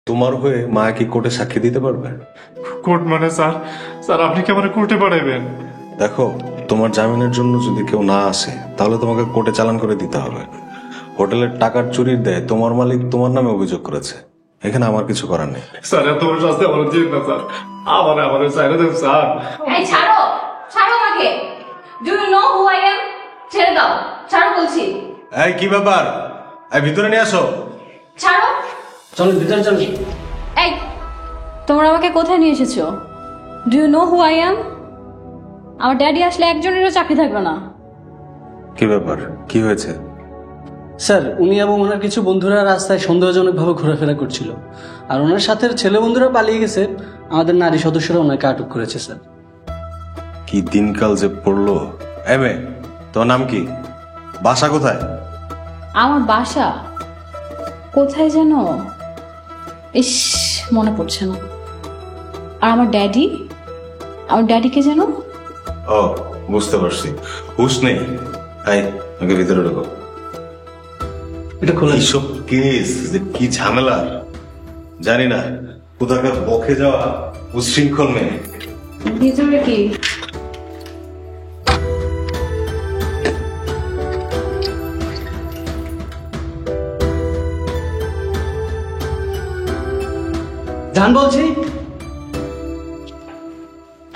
তোমার হয়ে মা কি কোর্টে সাক্ষী দিতে পারবে? কোর্ট মানে স্যার? স্যার আপনি কি আমার কোর্টে পাঠাইবেন? দেখো, তোমার জামিনের জন্য যদি কেউ না আসে তাহলে তোমাকে কোর্টে চালান করে দিতে হবে। হোটেলের টাকার চুরির দেয় তোমার মালিক তোমার নামে অভিযোগ করেছে, এখানে আমার কিছু করার নেই। স্যার এত বড় শাস্তি আমার দিন না স্যার, আমার চাইলে দেন স্যার। এই ছাড়ো, ছাড়ো আমাকে। Do you know who I am? ছেড়ে দাও, ছাড়ো বলছি। এই কি ব্যাপার? এই ভিতরে নিয়ে আসো। ছাড়ো। চলুন ভিতরে চলুন। এই, তোমরা আমাকে কোথায় নিয়ে এসেছো? Do you know who I am? আমার ড্যাডি আসলে একজনেরও চাকরি থাকবে না। কি ব্যাপার, কি হয়েছে? স্যার, উনি এবং ওনার কিছু বন্ধুরা রাস্তায় সন্দেহজনকভাবে ঘোরাফেরা করছিল, আর ওনার সাথে ছেলে বন্ধুরা পালিয়ে গেছে। আমাদের নারী সদস্যরা ওনাকে আটক করেছে স্যার। কি দিনকাল যে পড়লো। এই মেয়ে, তোমার নাম কি? বাসা কোথায়? আমার বাসা কোথায় যেন, ইস মনে পড়ছে না। আর আমার ড্যাডিকে যেন। ও, বুঝতে পারছি, হুশ নেই। এই, ওকে ভিতরে ঢোকো। এটা খোলা। এইসব কেস যে কি ঝামেলা জানি না, কোথাকার বকে যাওয়া উশৃঙ্খল মেয়ে। ভিতরে কি? জান বলছি,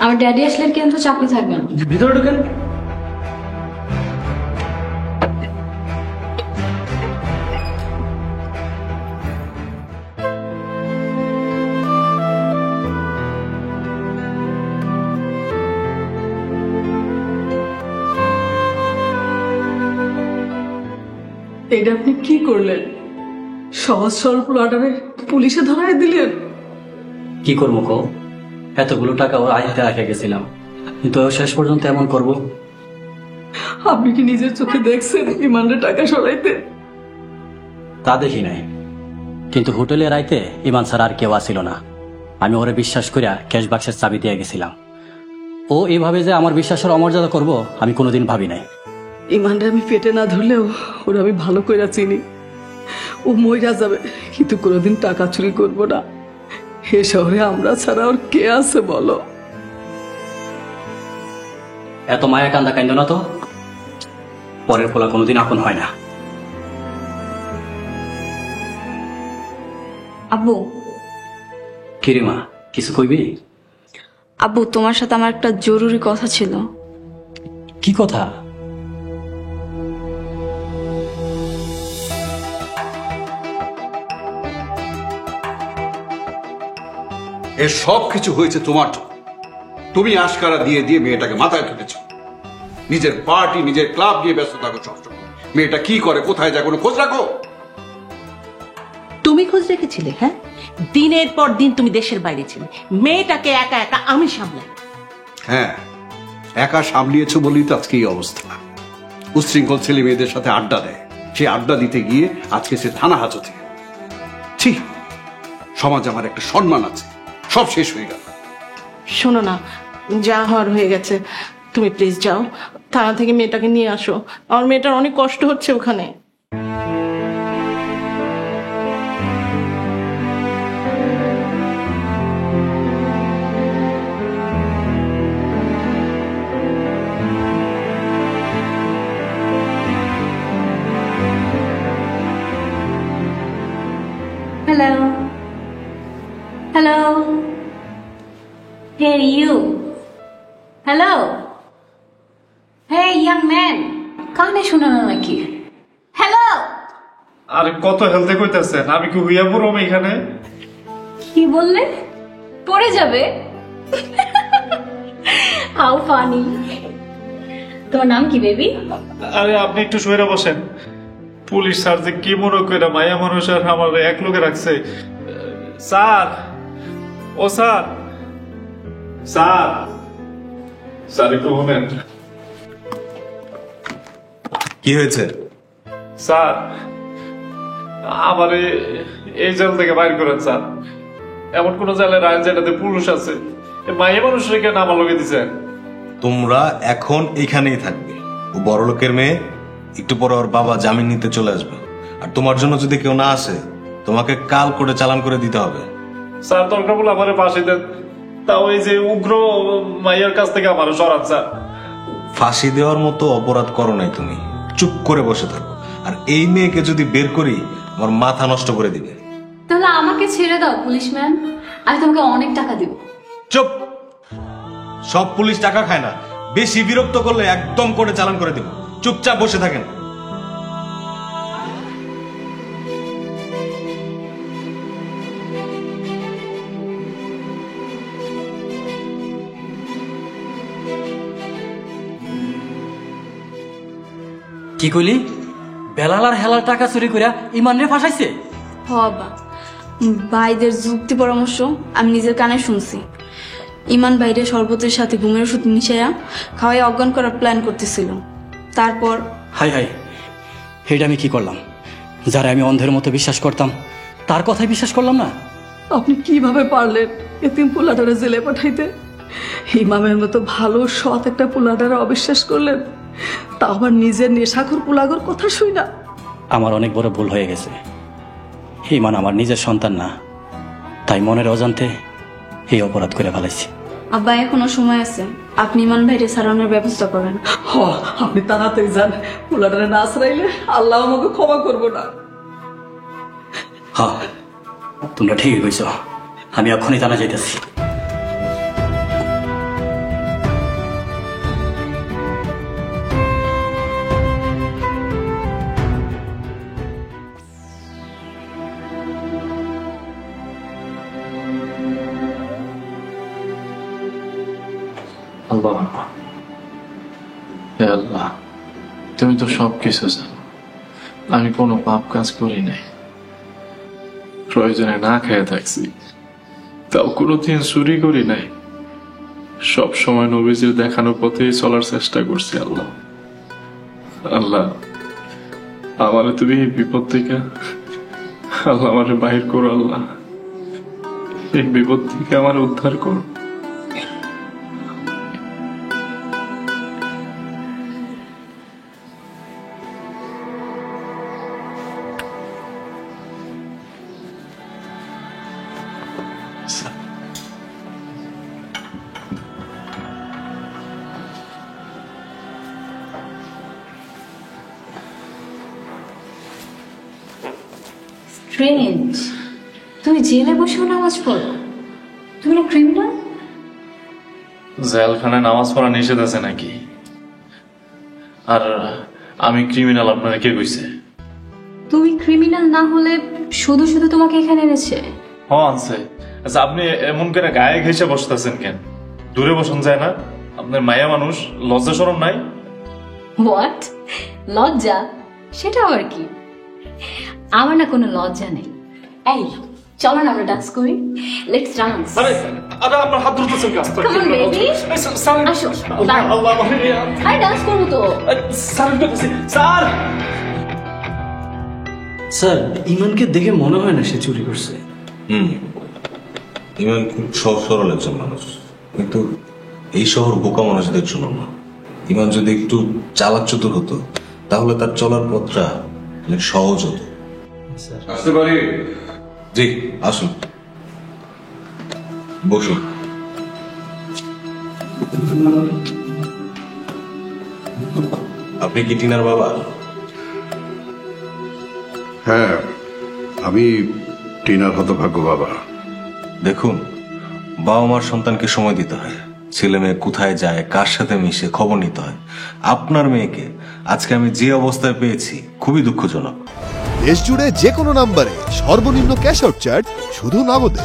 আমার ড্যাডি আসলে কিন্তু চাকরি থাকবে না। ভিতরে ঢুকেন। এটা আপনি কি করলেন? সহজ সরল প্লটারে পুলিশে ধরায় দিলেন। কি করবো কো? এতগুলো টাকা ওর আয়তে রেখে গেছিলাম, কিন্তু ও শেষ পর্যন্ত এমন করব? আপনি কি নিজের চোখে দেখছেন ইমানের টাকা সরাইতে? তা দেখি নাই, কিন্তু হোটেলে রাইতে ইমান স্যার আর কেউ আসিল না। আমি ওরে বিশ্বাস করিয়া ক্যাশ বাক্সের চাবি দিয়ে গেছিলাম। ও এইভাবে যে আমার বিশ্বাসের অমর্যাদা করব আমি কোনোদিন ভাবি নাই। ইমানরে আমি পেটে না ধরলেও ওরা আমি ভালো করে চিনি। ও মইরা যাবে কিন্তু কোনোদিন টাকা চুরি করবো না। এ শহরে আমরা ছাড়া ওর কে আছে বলো? এত মায়া কান্দা কান্দ না তো, পরের ফলা কোনোদিন আপন হয় না। আব্বু। কিরিমা, কিছু কইবি? আব্বু, তোমার সাথে আমার একটা জরুরি কথা ছিল। কি কথা? এর সব কিছু হয়েছে তোমার জন্য। তুমি আশকারা দিয়ে দিয়ে মেয়েটাকে মাথায় তুলেছ। নিজের পার্টি, নিজের ক্লাব নিয়ে ব্যস্ত থাকো সবসময়। মেয়েটা কি করে, কোথায় যায়, কোনো খোঁজ রাখো? তুমি খোঁজ রেখেছিলে? হ্যাঁ, দিনের পর দিন তুমি দেশের বাইরে ছিলে, মেয়েটাকে একা একা আমি সামলাই। হ্যাঁ, একা সামলিয়েছো বলেই তো আজকে এই অবস্থা। উশৃঙ্খল ছেলে মেয়েদের সাথে আড্ডা দেয়, সে আড্ডা দিতে গিয়ে আজকে সে থানা হাজতে। ঠিক, সমাজ আমার একটা সম্মান আছে, সব শেষ হয়ে গেল। শোনো না, যা হওয়ার হয়ে গেছে, তুমি প্লিজ যাও, থানা থেকে মেয়েটাকে নিয়ে আসো। আমার মেয়েটার অনেক কষ্ট হচ্ছে ওখানে। Hello, hello, hey you, hello, hey young man, কানে শোনা না নাকি? হ্যালো। আরে কত হেলতে কইতাছেন, আমি কি হইয়া পড়ব এখানে? কি বললে? পড়ে যাবে? How funny. তোমার নাম কি বেবি? আরে আপনি একটু সইরা বসেন। পুলিশ স্যার যে কি মনে করে মায়া মানুষ আর আমার এক লোকে রাখছে। স্যার, ও স্যার, স্যার, স্যার একটু শুনেন। কি হয়েছে? স্যার, আমার এই জেল থেকে বাইর করেন স্যার। এমন কোন জেলের আইন যেটাতে পুলিশ আছে, মায়া মানুষ রেখে নামা লগে দিচ্ছেন। তোমরা এখন এখানেই থাকবে। ও বড় লোকের মেয়ে, একটু পরে ওর বাবা জামিন নিতে চলে আসবে। আর তোমার জন্য যদি কেউ না আসে তোমাকে কাল কোর্টে চালান করে দিতে হবে। স্যার দরকার বলে আমার ফাঁসি দেন, তাও এই যে উগ্র মাইয়ার কাছ থেকে আমার সরান স্যার। ফাঁসি দেওয়ার মতো অপরাধ করো নাই তুমি, চুপ করে বসে থাকো। আর এই মেয়েকে যদি বের করি আমার মাথা নষ্ট করে দিবে। তাহলে আমাকে ছেড়ে দাও পুলিশম্যান, আমি তোমাকে অনেক টাকা দিব। চুপ, সব পুলিশ টাকা খায় না, বেশি বিরক্ত করলে একদম করে চালান করে দেব। চুপচাপ বসে থাকেন। কি কইলি? বেলাল আর হেলাল টাকা চুরি করিয়া ইমান রে ফাঁসাইছে? বাবা, ভাইদের যুক্তি পরামর্শ আমি নিজের কানে শুনছি। ইমান ভাইরে শরবতের সাথে ঘুমের ওষুধ মিশাইয়া খাওয়াই অজ্ঞান করার প্ল্যান করতেছিল। তারপর হাই হাই, এটা আমি কি করলাম? যারা আমি অন্ধের মতো বিশ্বাস করতাম তার কথাই বিশ্বাস করলাম না। আপনি কিভাবে পারলেন এতিম পোলাটারে জেলে পাঠাইতে? ইমামের মতো ভালো সৎ একটা পোলাটারে অবিশ্বাস করলেন, তা আবার নিজের নেশাখোর পোলাগর কথা শুই না। আমার অনেক বড় ভুল হয়ে গেছে। ইমান আমার নিজের সন্তান না, তাই মনের অজান্তে এই অপরাধ করে ফেলাইছি। আব্বা এখনো সময় আছে, আপনি ইমান ভাইরে সারানোর ব্যবস্থা করেন। হ, আপনি তাড়াতাড়ি যান, পোলাটারে না আসরাইলে আল্লাহ আমাকে ক্ষমা করবো না। হ্যাঁ, তোমরা ঠিকই কইছ, আমি এখনই জানা যাইতেছি। আল্লাহ, হে আল্লাহ, তুমি তো সবকিছু জানো। আমি কোনো পাপ কাজ করি নাই, প্রয়োজনে না খেয়ে থাকছি, তাও কোনোদিন চুরি করি নাই। সব সময় নবীজির দেখানো পথেই চলার চেষ্টা করছি। আল্লাহ, আল্লাহ, আমারে তুমি এই বিপদ থেকে আল্লাহ আমারে বাহির করো। আল্লাহ, এই বিপদ থেকে আমার উদ্ধার করো। স্ট্রেঞ্জ, তুমি জেলে বসেও নামাজ পড়ো? তুমি না ক্রিমিনাল? জেলখানায় নামাজ পড়া নিষেধ আছে নাকি? আর আমি ক্রিমিনাল আপনারা কে কইছে? তুমি ক্রিমিনাল না হলে শুধু শুধু তোমাকে এখানে এনেছে? হ্যাঁ আছে। আচ্ছা, আপনি এমন করে গায়ে ঘেঁষে বসতেছেন কেন? দূরে বসন যায় না? আপনার মায়া মানুষ, লজ্জা শরম নাই? হোয়াট? লজ্জা? সেটা আবার কি? আমার না কোনো লজ্জা নেই। এই চলো না আমরা ডান্স করি। Let's dance. আরে আরে আপনার হাত ধরতেছেন কাজ তো। Come on, baby. আসো, দাঁড়াও। আল্লাহ, আরে ডান্স করবো তো। স্যার, স্যার, ইমানকে দেখে মনে হয় না সে চুরি করছে। ইমান খুব সহজ সরল একজন মানুষ, কিন্তু এই শহর বোকা মানুষদের জন্য না। ইমান যদি একটু চালাক চতুর হতো তাহলে তার চলার পথটা অনেক সহজ হতো। আসতে পারি? জি আসুন, বসুন। আপনি কি টিনার বাবা? হ্যাঁ, আমি টিনার হতভাগ্য বাবা। দেখুন, বাবা মার সন্তানকে সময় দিতে হয়, ছেলে মেয়ে কোথায় যায়, কার সাথে মিশে খবর নিতে হয়। আপনার মেয়েকে আজকে আমি যে অবস্থায় পেয়েছি খুবই দুঃখজনক। দেশ জুড়ে যে কোনো নম্বরে সর্বনিম্ন ক্যাশ আউট চার্জ শুধু নগদে।